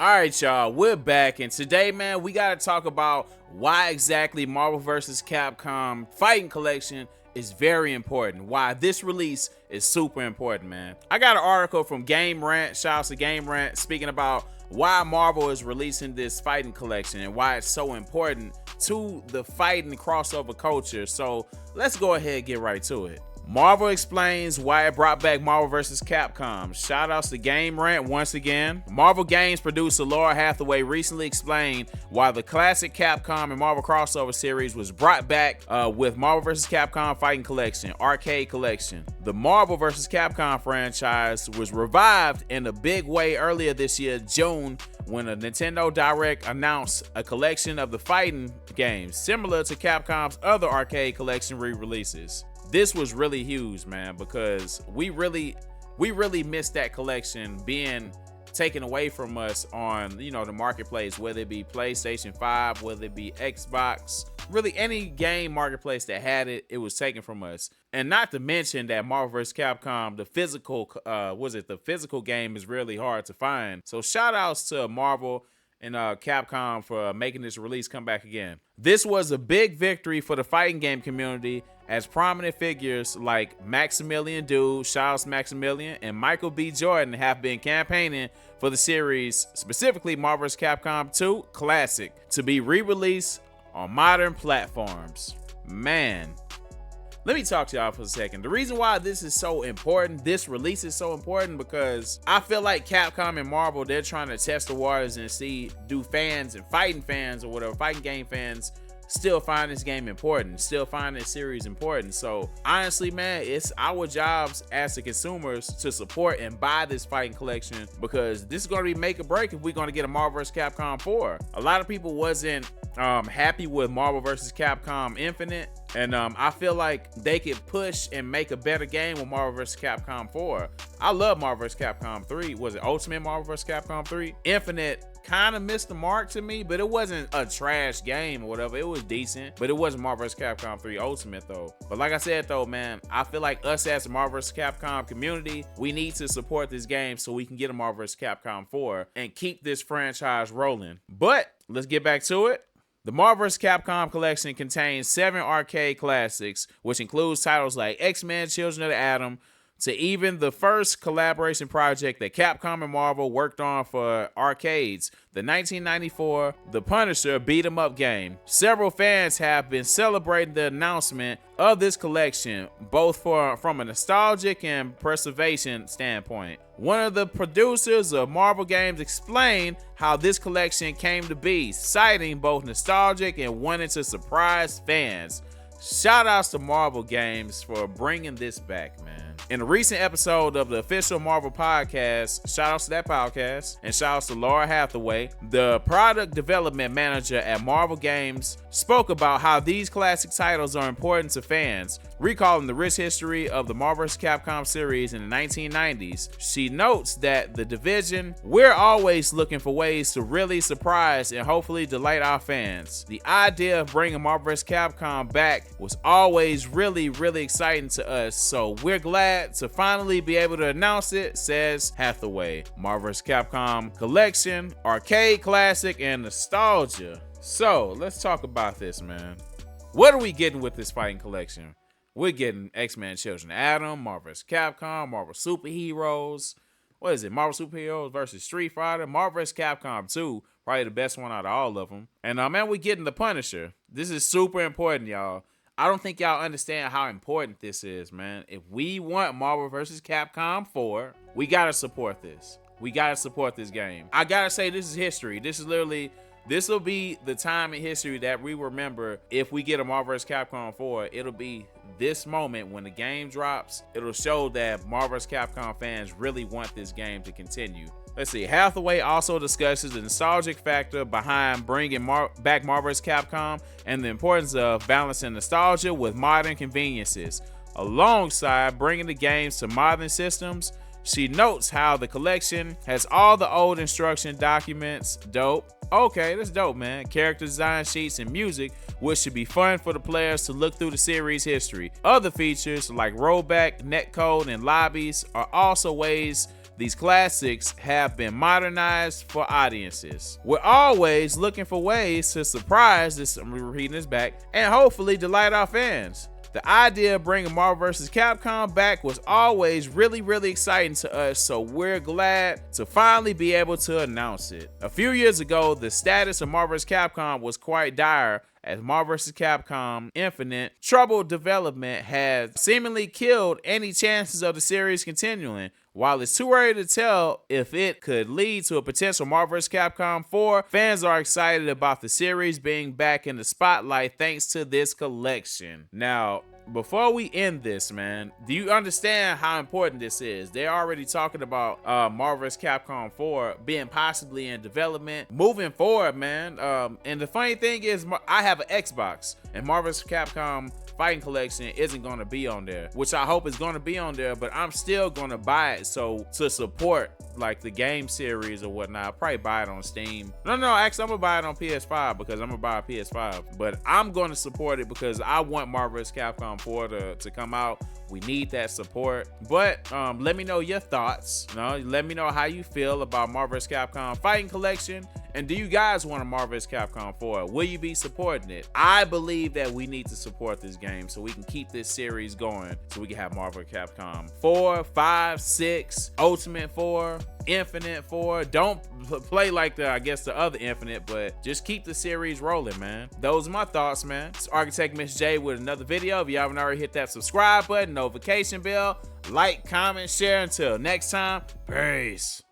All right, y'all, we're back, and today, man, we got to talk about why exactly Marvel vs. Capcom Fighting Collection is very important, why this release is super important, man. I got an article from Game Rant, shouts to Game Rant, speaking about why Marvel is releasing this fighting collection and why it's so important to the fighting crossover culture. So let's go ahead and get right to it. Marvel explains why it brought back Marvel vs. Capcom. Shoutouts to Game Rant once again. Marvel Games producer Laura Hathaway recently explained why the classic Capcom and Marvel crossover series was brought back with Marvel vs. Capcom Fighting Collection, Arcade Collection. The Marvel vs. Capcom franchise was revived in a big way earlier this year, June, when a Nintendo Direct announced a collection of the fighting games, similar to Capcom's other arcade collection re-releases. This was really huge, man, because we really missed that collection being taken away from us on, the marketplace, whether it be PlayStation 5, whether it be Xbox, really any game marketplace that had it, it was taken from us. And not to mention that Marvel vs. Capcom, the physical game is really hard to find. So shout outs to Marvel and Capcom for making this release come back again. This was a big victory for the fighting game community, as prominent figures like Maximilian Dood, Charles Maximilian, and Michael B. Jordan have been campaigning for the series, specifically Marvel vs. Capcom 2 Classic, to be re-released on modern platforms. Man, let me talk to y'all for a second. The reason why this is so important, this release is so important, because I feel like Capcom and Marvel, they're trying to test the waters and see, do fans and fighting fans or whatever, fighting game fans, still find this game important, still find this series important. So honestly, man, it's our jobs as the consumers to support and buy this fighting collection, because this is going to be make or break if we're going to get a Marvel vs. Capcom 4. A lot of people wasn't happy with Marvel vs. Capcom Infinite, and I feel like they could push and make a better game with Marvel vs. Capcom 4. I love Marvel vs. Capcom 3. Was it Ultimate Marvel vs. Capcom 3? Infinite kind of missed the mark to me, but it wasn't a trash game or whatever. It was decent, but it wasn't Marvel vs. Capcom 3 Ultimate though. But like I said though, man, I feel like us as the Marvel vs. Capcom community, we need to support this game so we can get a Marvel vs. Capcom 4 and keep this franchise rolling. But let's get back to it. The Marvel vs. Capcom collection contains 7 arcade classics, which includes titles like X-Men Children of the Atom, to even the first collaboration project that Capcom and Marvel worked on for arcades, the 1994 The Punisher beat-em-up game. Several fans have been celebrating the announcement of this collection, both from a nostalgic and preservation standpoint. One of the producers of Marvel games explained how this collection came to be, citing both nostalgic and wanting to surprise fans. Shout outs to Marvel Games for bringing this back, man. In a recent episode of the official Marvel podcast, shout outs to that podcast, and shout outs to Laura Hathaway, the product development manager at Marvel Games, spoke about how these classic titles are important to fans, recalling the rich history of the Marvel vs. Capcom series in the 1990s. She notes that the division, we're always looking for ways to really surprise and hopefully delight our fans. The idea of bringing Marvel vs. Capcom back was always really exciting to us, so we're glad to finally be able to announce it, says Hathaway. Marvel vs. Capcom collection, arcade classic, and nostalgia. So let's talk about this, man. What are we getting with this fighting collection? We're getting X-Men Children of Atom, Marvel vs. Capcom, Marvel Superheroes. What is it? Marvel Superheroes versus Street Fighter, Marvel vs. Capcom 2, probably the best one out of all of them. And man, we're getting the Punisher. This is super important, y'all. I don't think y'all understand how important this is, man. If we want Marvel vs. Capcom 4, we gotta support this. We gotta support this game. I gotta say, this is history. This will be the time in history that we remember. If we get a Marvel vs. Capcom 4, it'll be this moment when the game drops. It'll show that Marvel vs. Capcom fans really want this game to continue. Let's see. Hathaway also discusses the nostalgic factor behind bringing back Marvel vs. Capcom and the importance of balancing nostalgia with modern conveniences, alongside bringing the games to modern systems. She notes how the collection has all the old instruction documents. Dope. Okay, that's dope, man. Character design sheets and music, which should be fun for the players to look through the series history. Other features like rollback, netcode, and lobbies are also ways these classics have been modernized for audiences. We're always looking for ways to surprise this, I'm repeating this back, and hopefully delight our fans. The idea of bringing Marvel vs. Capcom back was always really exciting to us, so we're glad to finally be able to announce it. A few years ago, the status of Marvel vs. Capcom was quite dire, as Marvel vs. Capcom Infinite troubled development had seemingly killed any chances of the series continuing. While it's too early to tell if it could lead to a potential Marvel vs. Capcom 4, fans are excited about the series being back in the spotlight thanks to this collection. Now, before we end this, man, do you understand how important this is? They're already talking about Marvel vs. Capcom 4 being possibly in development moving forward, man. And the funny thing is, I have an Xbox, and Marvel vs. Capcom Fighting Collection isn't going to be on there, which I hope is going to be on there, but I'm still going to buy it so to support like the game series or whatnot. I'll probably buy it on Steam. No, actually I'm gonna buy it on PS5 because I'm gonna buy a PS5, but I'm going to support it because I want Marvel vs. Capcom 4 to come out. We need that support. But let me know your thoughts. Let me know how you feel about Marvel vs. Capcom Fighting Collection. And do you guys want a Marvel vs. Capcom 4? Will you be supporting it? I believe that we need to support this game so we can keep this series going, so we can have Marvel vs. Capcom 4, 5, 6, Ultimate 4, Infinite 4. Don't play like the other Infinite, but just keep the series rolling, man. Those are my thoughts, man. It's Architect Miss J with another video. If you haven't already, hit that subscribe button, notification bell, like, comment, share. Until next time, peace.